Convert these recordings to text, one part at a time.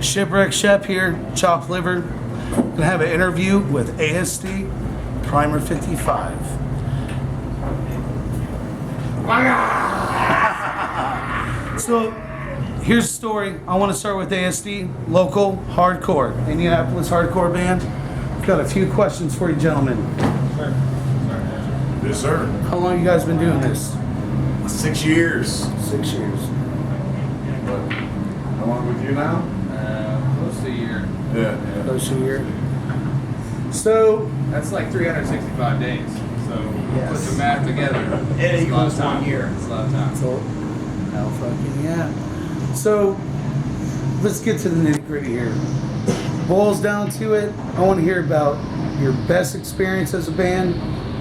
Shipwreck Shep here, chopped liver. Gonna have an interview with ASD, Primer 55. So, here's the story. I want to start with ASD, local, hardcore, Indianapolis hardcore band. Got a few questions for you gentlemen. Yes, sir. How long you guys been doing this? 6 years. 6 years. How long with you now? Close to a year. Yeah. Close to a year. So, That's like 365 days. So Yes. put the math together. It It's a lot of equals time. 1 year. It's a lot of time. so hell fucking yeah. So, let's get to the nitty gritty here. Boils down to it, I want to hear about your best experience as a band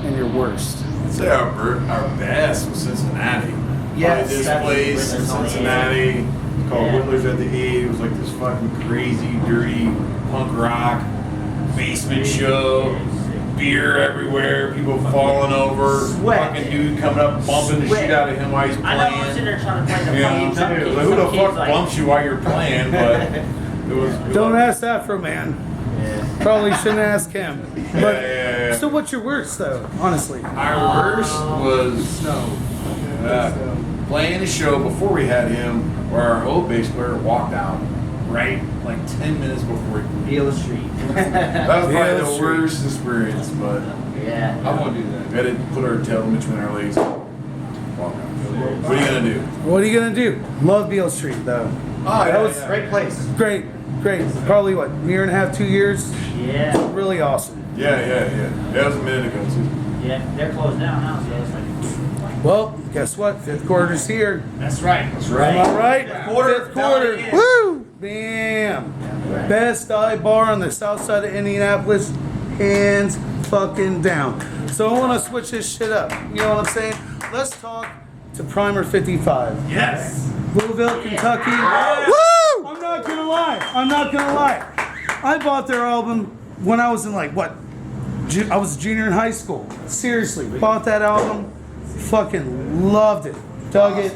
and your worst. I'd say our best was Cincinnati. Yes, This that was place in Whitler's on the Cincinnati called Yeah. Whitler's at the E. It was like this fucking crazy, dirty punk rock basement show. Beer everywhere, people falling over, Sweat. fucking dude coming up bumping the Sweat. shit out of him while he's I know I was sitting playing. there trying to play the You know what I'm fucking saying? drum Like, kit. who the Some fuck kid's like, bumps you while you're playing? But it was. Don't ask that for a man. Yeah. Probably shouldn't ask him. But, yeah. so what's your worst though, honestly? Our worst was Snow. playing a show before we had him, where our old bass player walked out right like 10 minutes before he. Beale Street. That was Beale probably the Street. worst experience, but Yeah. I won't do that. We had to put our tail in between our legs. Walk out. What are you gonna do? What are you gonna do? Love Beale Street though. Oh, that was Great place. great. Probably what, year and a half, 2 years? Yeah. Really awesome. Yeah. That was a minute ago too. Yeah. They're closed down now, so it's like. Well, guess what? Fifth quarter's here. That's right. That's Am right. I right? Quarter, Fifth quarter. down again. Woo! Bam! Best dive bar on the south side of Indianapolis, hands fucking down. So I want to switch this shit up. You know what I'm saying? Let's talk to Primer 55. Yes. Louisville, Kentucky. Woo! I'm not gonna lie. I bought their album when I was in like what? I was a junior in high school. Seriously, bought that album. Fucking loved it. Dug it.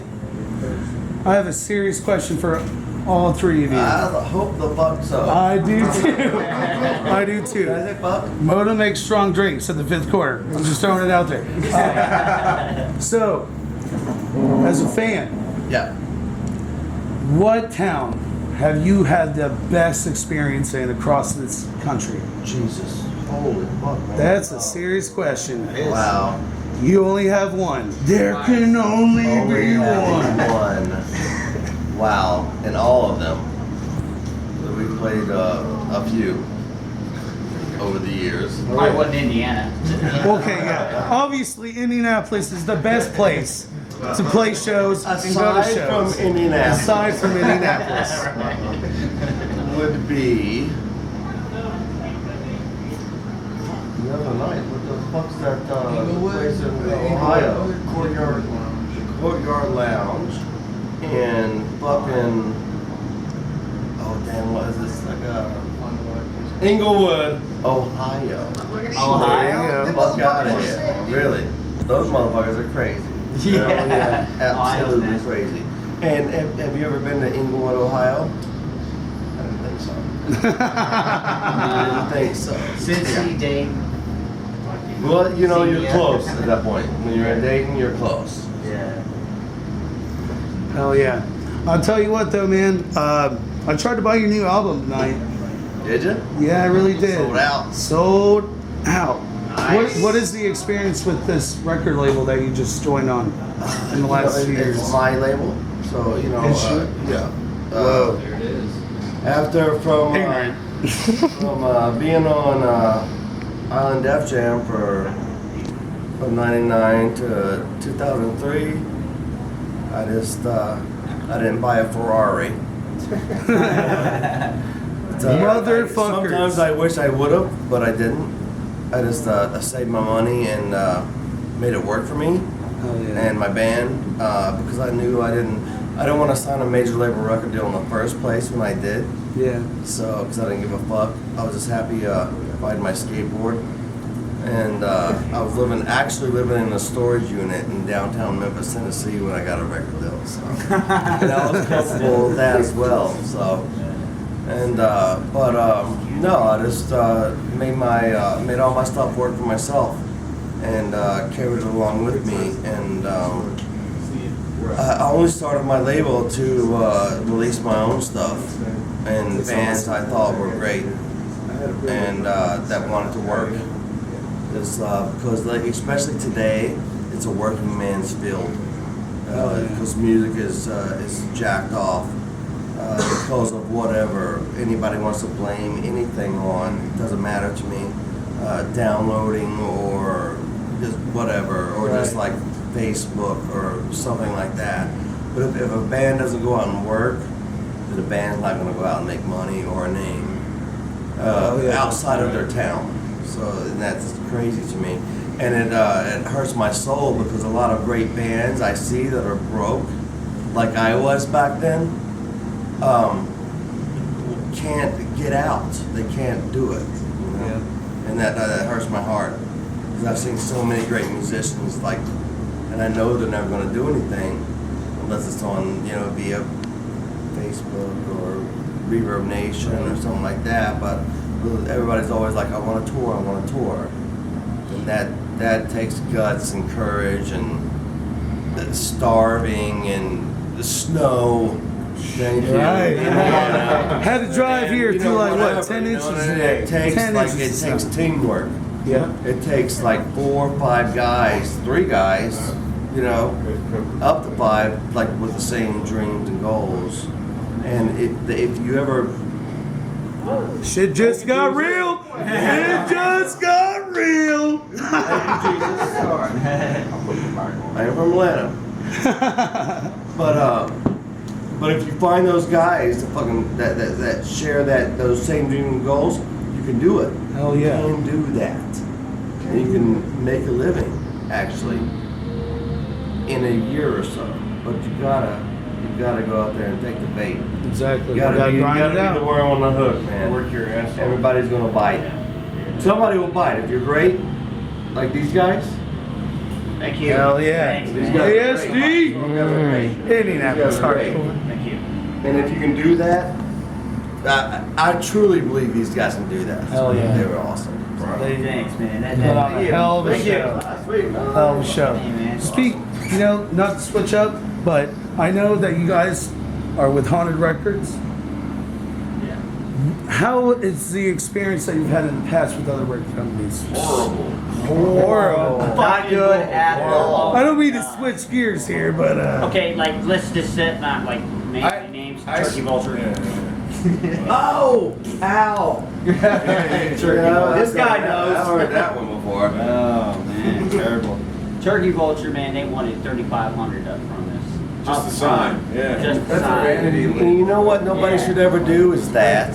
I have a serious question for all three of you. I hope the fuck so. I do too. I do too. Does it fuck? Moda makes strong drinks in the fifth quarter. I'm just throwing it out there. So, as a fan, Yeah. what town have you had the best experience in across this country? Jesus. Holy fuck, man. That's a serious question. Wow. You only have one. There can only be one. one. Wow. And all of them. We played a few over the years. Probably wasn't Indiana. Okay, yeah. Obviously, Indianapolis is the best place to play shows and go to Aside from shows. Indianapolis. Aside from Indianapolis. Would be the other night. What the fuck's that place in Ohio? Courtyard Lounge. And fucking damn, what is this? Like Inglewood, Ohio. Ohio? Fuck out of here. Really. Those motherfuckers are crazy. Yeah. Absolutely Ohio's crazy. And have you ever been to Inglewood, Ohio? I didn't think so. I didn't think so. Cincy, Dayton. Well, you know, you're close at that point. When you're in Dayton, you're close. Yeah. Hell yeah. I'll tell you what though, man. I tried to buy your new album tonight. Did you? Yeah, I really did. Sold out. Sold out. Nice. What is the experience with this record label that you just joined on in the last few years? It's my label. So, you know, Is it? yeah. Whoa. There it is. After from Ignorant. being on Island Def Jam from '99 to 2003, I just I didn't buy a Ferrari. Motherfuckers. Sometimes I wish I would have, but I didn't. I just saved my money and made it work for me Hell yeah. and my band because I knew I didn't want to sign a major label record deal in the first place when I did. Yeah. So, because I didn't give a fuck, I was just happy if I had my skateboard. And I was actually living in a storage unit in downtown Memphis, Tennessee when I got a record deal. So, and I was comfortable with that as well. So, And no, I just made all my stuff work for myself, and carried it along with me. And I only started my label to release my own stuff and bands I thought were great and that wanted to work. Because like especially today, it's a working man's field. Because music is jacked off because of whatever anybody wants to blame anything on. It doesn't matter to me. Downloading or just whatever, or just like Facebook or something like that. But if a band doesn't go out and work, then the band's not going to go out and make money or a name outside of their town. So that's crazy to me. And it hurts my soul because a lot of great bands I see that are broke, like I was back then, can't get out. They can't do it. You know? Yeah. And that hurts my heart. Because I've seen so many great musicians, like, and I know they're never going to do anything unless it's on, via Facebook or Reverb Nation or something like that. But everybody's always like, I want to tour, I want to tour. And that takes guts and courage and starving and the snow. Thank you. Right. Had to drive here through like what, 10 inches today? It takes teamwork. Yeah. It takes like 4 or 5 guys, 3 guys, up to 5, like with the same dreams and goals. And if you ever Shit just got real. It just got real. I am from Atlanta. But if you find those guys that share those same dreams and goals, you can do it. Hell yeah. You can do that. And you can make a living, actually, in a year or so. But you gotta go out there and take the bait. Exactly. You gotta be grind it out. the worm on the hook, man. Work your ass off. Everybody's gonna bite. Somebody will bite. If you're great, like these guys. Thank you. Hell yeah. Thanks, man. ASD. Indianapolis. Thank you. And if you can do that, I truly believe these guys can do that. Hell yeah. They were awesome. Thanks, man. Put on a hell of a show. Sweet. Hell of a show. Hey, man. Speak, not to switch up, but I know that you guys are with Haunted Records. Yeah. How is the experience that you've had in the past with other record companies? Horrible. Not good at all. I don't mean to switch gears here, but Okay, like let's just set not like names. Turkey Vulture. Oh! Ow! This guy knows. I've heard that one before. Oh man, terrible. Turkey Vulture, man, they wanted $3,500 up from us. Just the sign. Yeah. Just the That's a sign. vanity. And you know what nobody should ever do is that.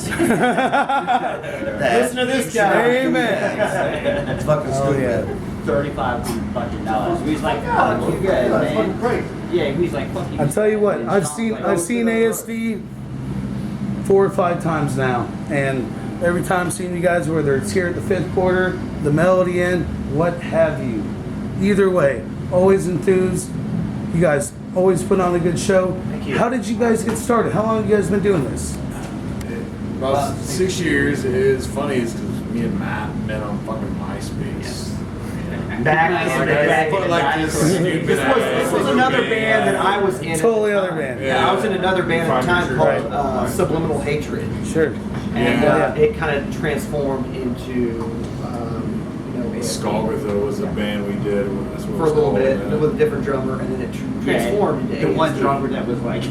Listen to this guy. amen. It's fucking stupid. $3,500. We was like, fuck you guys, That's fucking man. crazy. Yeah, we was like, fuck you. I tell you what, I've seen ASD 4 or 5 times now, and every time I've seen you guys, whether it's here at the 5th Quarter, the Melody Inn, what have you. Either way, always enthused. You guys always put on a good show. Thank you. How did you guys get started? How long have you guys been doing this? About 6 years. It is funny is because me and Matt met on fucking MySpace. Back This was another band that I was in. Totally other band. Yeah, I was in another band at the time called Subliminal Hatred. Sure. And Yeah. it kind of transformed into, Skullgritho was a band we did. That's what it for a was little called, bit yeah. with a different drummer, and then it transformed into the one ASD. drummer that was like.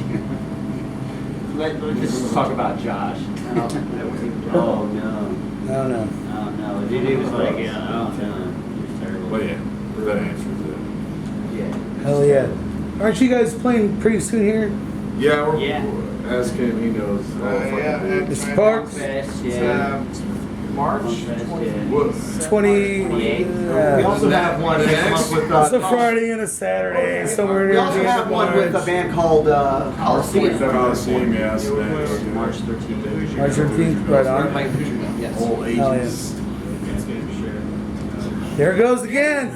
Let's just talk about Josh. That was even Josh. Oh no. No. Oh no. Dude, it was like, yeah, oh no. It was terrible. But yeah, that answers it. Yeah. Hell yeah. Aren't you guys playing pretty soon here? Yeah, we're, Yeah. As Kim, he knows. It's Parks. Fest, yeah. March Fest, yeah. 20. We We also have one next month with It's a Friday and a Saturday, somewhere We near also the have one with a band called Coliseum. Coliseum, yes. March 13th. March 13th, right on. Yes. All Hell ages. There it goes again.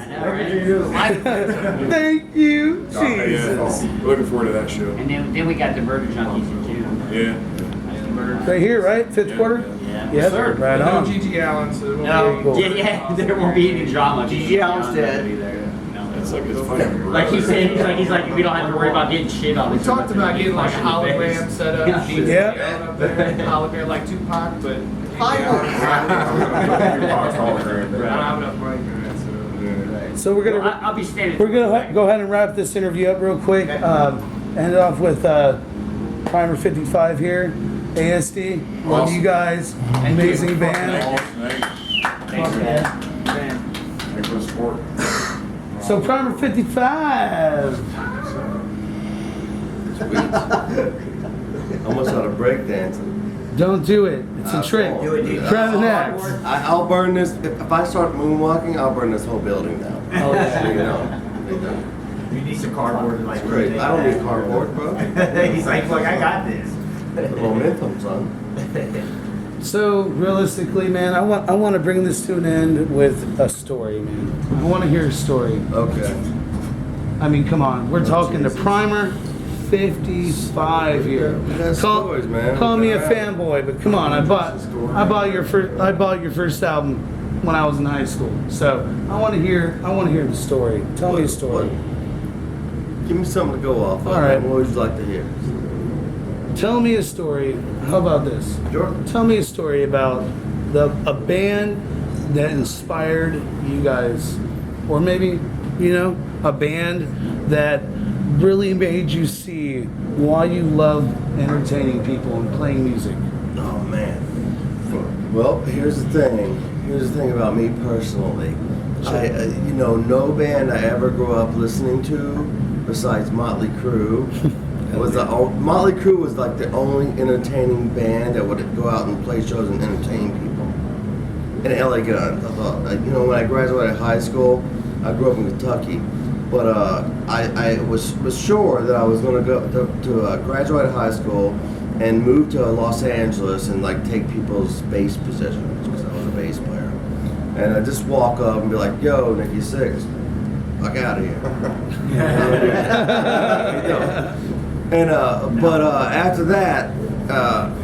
Thank you, Jesus. Yeah, looking forward to that show. And then we got the Murder Junkies in June. Yeah. The quarter. Right here, right? Fifth quarter? Yeah. Yes, Sir. right No on. GG Allen, so there won't No, be any- Cool. yeah, there won't be any drama. Gigi Allen's dead. It's like it's fucking Like he said, he's like, we don't have to worry about getting shit on. We talked about getting like a hologram set up. Yeah. DJ Yeah. Allen up there, hologram like Tupac, but Hi. I don't have enough money for that. So. So we're Well, gonna I'll be standing. go ahead and wrap this interview up real quick. End it off with Primer 55 here, ASD. Love you guys, amazing band. Thanks, man. Thanks for the support. So Primer 55. Almost out of breakdancing. Don't do it. It's a trick. Do it, dude. Grab the next. I'll burn this. If I start moonwalking, I'll burn this whole building down. Oh, yeah. You know. You need some cardboard to like. Great. I don't need cardboard, bro. He's like, look, I got this. The momentum, son. So realistically, man, I want to bring this to an end with a story, man. I want to hear a story. Okay. I mean, come on, we're talking the Primer 55 here. We got stories, man. Call me a All right. fanboy, but come on, I bought your first album when I was in high school. So I want to hear the story. Tell me a story. Give me something to go off of. All right. What would you like to hear? Tell me a story. How about this? Sure. Tell me a story about a band that inspired you guys, or maybe a band that really made you see why you love entertaining people and playing music. Oh man. Well, here's the thing. Here's the thing about me personally. No band I ever grew up listening to besides Motley Crue Motley Crue was like the only entertaining band that would go out and play shows and entertain people. And LA Guns. I thought, when I graduated high school, I grew up in Kentucky, but I was sure that I was going to go to graduate high school and move to Los Angeles and like take people's bass positions because I was a bass player. And I just walk up and be like, "Yo, Nikki Sixx, fuck out of here." But after that,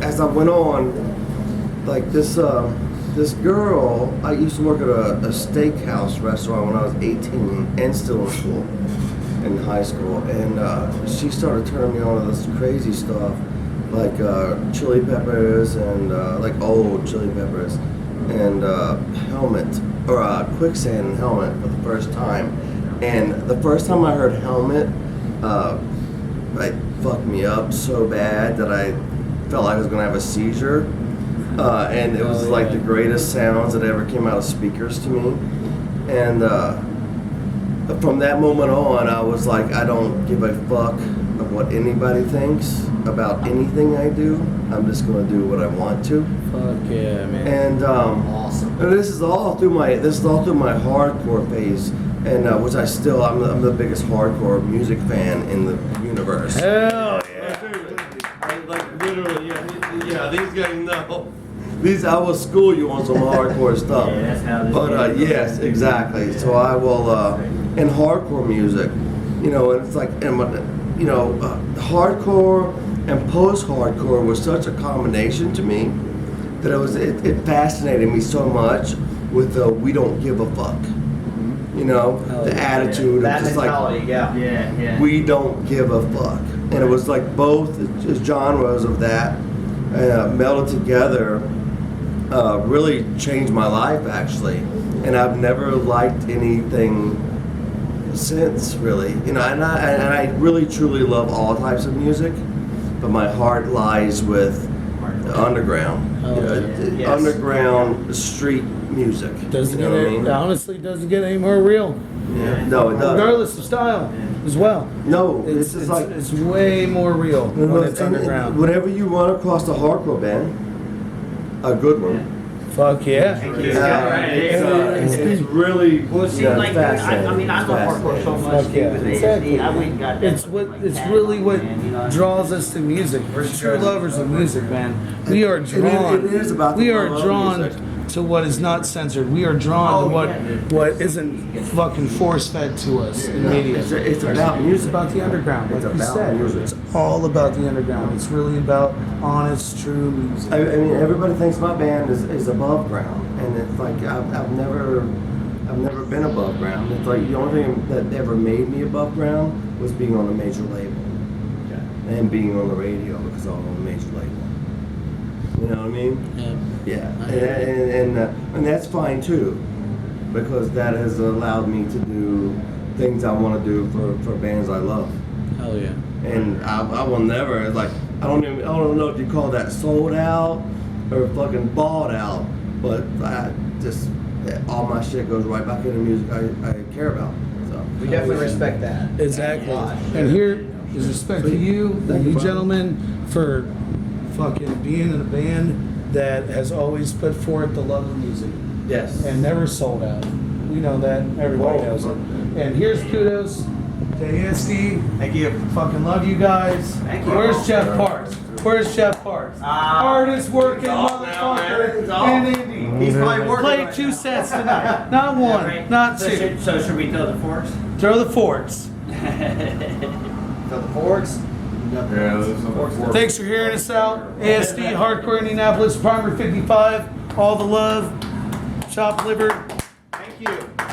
as I went on, like this girl, I used to work at a steakhouse restaurant when I was 18 and still in school, in high school, and she started turning me on to this crazy stuff, like Chili Peppers and like old Chili Peppers, and Helmet, or Quicksand and Helmet for the first time. And the first time I heard Helmet, it fucked me up so bad that I felt like I was gonna have a seizure. And it was like the greatest sounds that ever came out of speakers to me. And from that moment on, I was like, I don't give a fuck of what anybody thinks about anything I do. I'm just gonna do what I want to. Fuck yeah, man. And Awesome. and this is all through my hardcore phase, and which I'm the biggest hardcore music fan in the universe. Hell yeah. Like literally, yeah. These guys know. I will school you on some hardcore stuff. Yeah, that's how this But goes. yes, exactly. So I will, in hardcore music, and it's like, hardcore and post-hardcore was such a combination to me that it fascinated me so much with the we don't give a fuck. The attitude That of just mentality, like Yeah. we don't give a fuck, and it was like both genres of that melded together. Really changed my life actually, and I've never liked anything since really. And I really truly love all types of music, but my heart lies with the underground, Yes. underground street music. Doesn't you know what I mean? honestly doesn't get any more real. Yeah. No, it doesn't. Regardless of style as well. No, It's it's like it's way more real when it's underground. whenever you run across a hardcore band, a good one. Fuck yeah. It's really Well, it seemed like I mean, I love hardcore so much Fuck too yeah. with Exactly. ASD. I went and got that. It's really what draws us to music. We're true lovers of music, man. We are drawn. It is about the we are love of drawn music. to what is not censored. We are drawn to what isn't fucking force fed to us in media. It's about music. It's about the underground, like It's you about said. music. It's all about the underground. It's really about honest, true music. I mean, everybody thinks my band is above ground, and it's like I've never been above ground. It's like the only thing that ever made me above ground was being on a major label and being on the radio because I was on a major label. You know what I mean? Yeah. And that's fine too, because that has allowed me to do things I want to do for bands I love. Hell yeah. And I will never, like, I don't know if you call that sold out or fucking bought out, but I just, all my shit goes right back into music I care about. So We definitely respect that. Exactly. And here is respect to you, Thank you, gentlemen, for fucking being in a band that has always put forth the love of music Yes. and never sold out. We know that. Everybody knows it. And here's kudos to ASD. Thank you. Fucking love you guys. Thank you. Where's Jeff Parks? Where's Jeff Parks? Hardest working motherfucker in Indy. He's probably working. Played right 2 now. sets tonight. Not one, not two. So should we throw the forks? Throw the forks. So the forks. Yeah, there's some forks. Thanks for hearing us out. ASD, Hardcore Indianapolis, Apartment 55. All the love. Shop delivered.